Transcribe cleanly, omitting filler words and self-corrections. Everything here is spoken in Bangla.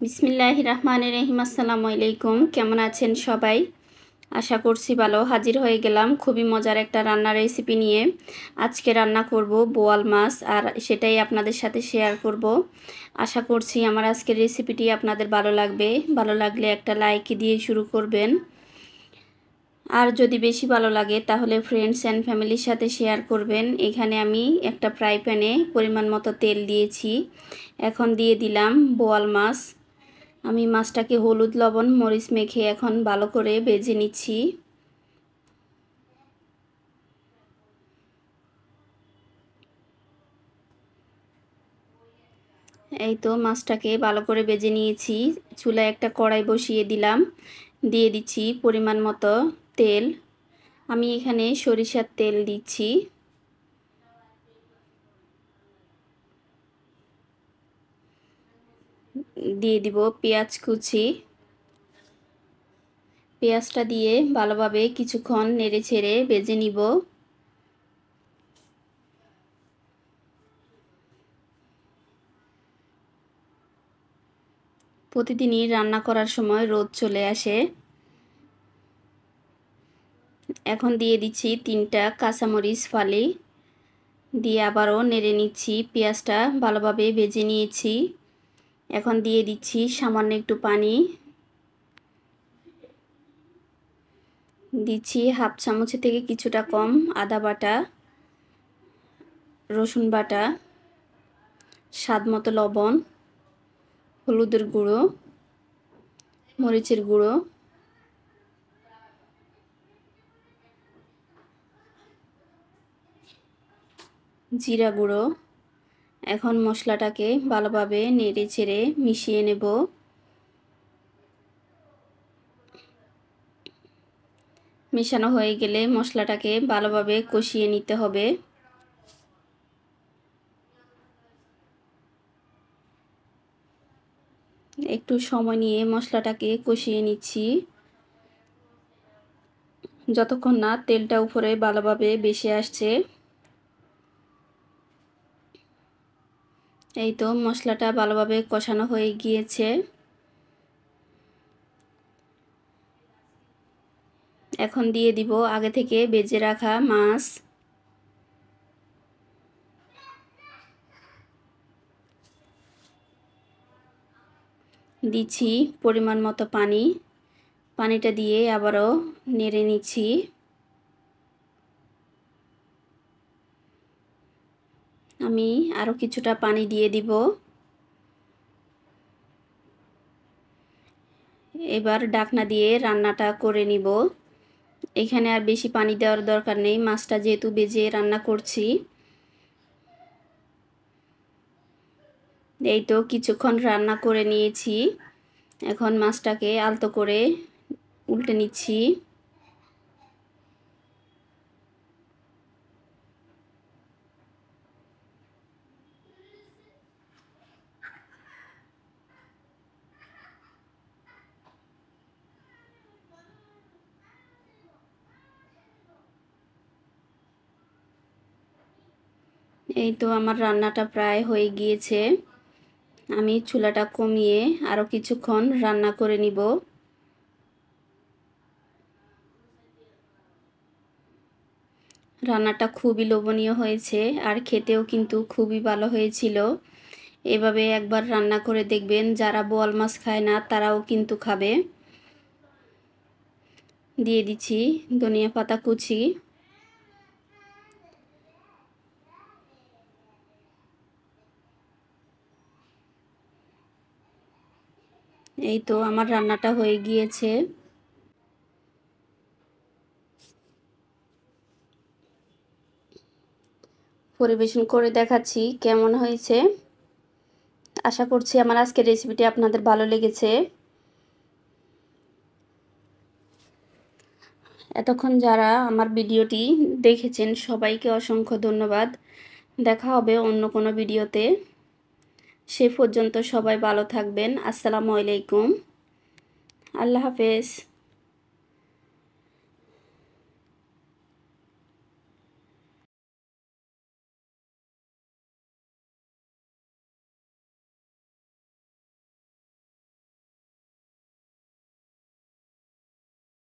বিসমিল্লাহির রহমানির রহিম। আসসালামু আলাইকুম। কেমন আছেন সবাই? আশা করছি ভালো। হাজির হয়ে গেলাম খুবই মজার একটা রান্নার রেসিপি নিয়ে। আজকে রান্না করব বোয়াল মাছ, আর সেটাই আপনাদের সাথে শেয়ার করব। আশা করছি আমার আজকের রেসিপিটি আপনাদের ভালো লাগবে। ভালো লাগলে একটা লাইক দিয়ে শুরু করবেন, আর যদি বেশি ভালো লাগে তাহলে ফ্রেন্ডস অ্যান্ড ফ্যামিলির সাথে শেয়ার করবেন। এখানে আমি একটা ফ্রাই প্যানে পরিমাণ মতো তেল দিয়েছি। এখন দিয়ে দিলাম বোয়াল মাছ। আমি মাছটাকে হলুদ লবণ মরিচ মেখে এখন ভালো করে ভেজে নিচ্ছি। এই তো মাছটাকে ভালো করে ভেজে নিয়েছি। চুলায় একটা কড়াই বসিয়ে দিলাম, দিয়ে দিচ্ছি পরিমাণ মতো তেল। আমি এখানে সরিষার তেল দিচ্ছি। দিয়ে দিব পেঁয়াজ কুচি। পেঁয়াজটা দিয়ে ভালোভাবে কিছুক্ষণ নেড়ে ছেড়ে ভেজে নিব। প্রতিদিনই রান্না করার সময় রোদ চলে আসে। এখন দিয়ে দিচ্ছি 3টা কাঁচামরিচ ফালি, দিয়ে আবারও নেড়ে নিচ্ছি। পেঁয়াজটা ভালোভাবে ভেজে নিয়েছি। এখন দিয়ে দিচ্ছি সামান্য একটু পানি, দিচ্ছি হাফ চামচের থেকে কিছুটা কম আদা বাটা, রসুন বাটা, স্বাদ মতো লবণ, হলুদের গুঁড়ো, মরিচের গুঁড়ো, জিরা গুঁড়ো। এখন মশলাটাকে ভালোভাবে নেড়ে চেড়ে মিশিয়ে নেব। মেশানো হয়ে গেলে মশলাটাকে ভালোভাবে কষিয়ে নিতে হবে। একটু সময় নিয়ে মশলাটাকে কষিয়ে নিচ্ছি, যতক্ষণ না তেলটা উপরে ভালোভাবে ভেসে আসছে। এই তো মশলাটা ভালোভাবে কষানো হয়ে গিয়েছে। এখন দিয়ে দিব আগে থেকে ভেজে রাখা মাছ। দিচ্ছি পরিমাণ মতো পানি। পানিটা দিয়ে আবারও নেড়ে নিচ্ছি। আমি আরও কিছুটা পানি দিয়ে দিব। এবার ঢাকনা দিয়ে রান্নাটা করে নিব। এখানে আর বেশি পানি দেওয়ার দরকার নেই, মাছটা যেহেতু ভেজে রান্না করছি। এই তো কিছুক্ষণ রান্না করে নিয়েছি। এখন মাছটাকে আলতো করে উল্টে নিচ্ছি। এই তো আমার রান্নাটা প্রায় হয়ে গিয়েছে। আমি চুলাটা কমিয়ে আরও কিছুক্ষণ রান্না করে নিব। রান্নাটা খুবই লোভনীয় হয়েছে, আর খেতেও কিন্তু খুবই ভালো হয়েছিল। এভাবে একবার রান্না করে দেখবেন, যারা বোয়াল মাছ খায় না তারাও কিন্তু খাবে। দিয়ে দিচ্ছি ধনিয়া পাতা কুচি। এই তো আমার রান্নাটা হয়ে গিয়েছে। পরিবেশন করে দেখাচ্ছি কেমন হয়েছে। আশা করছি আমার আজকের রেসিপিটি আপনাদের ভালো লেগেছে। এতক্ষণ যারা আমার ভিডিওটি দেখেছেন সবাইকে অসংখ্য ধন্যবাদ। দেখা হবে অন্য কোনো ভিডিওতে। সে পর্যন্ত সবাই ভালো থাকবেন। আসসালামু আলাইকুম। আল্লাহ হাফেজ।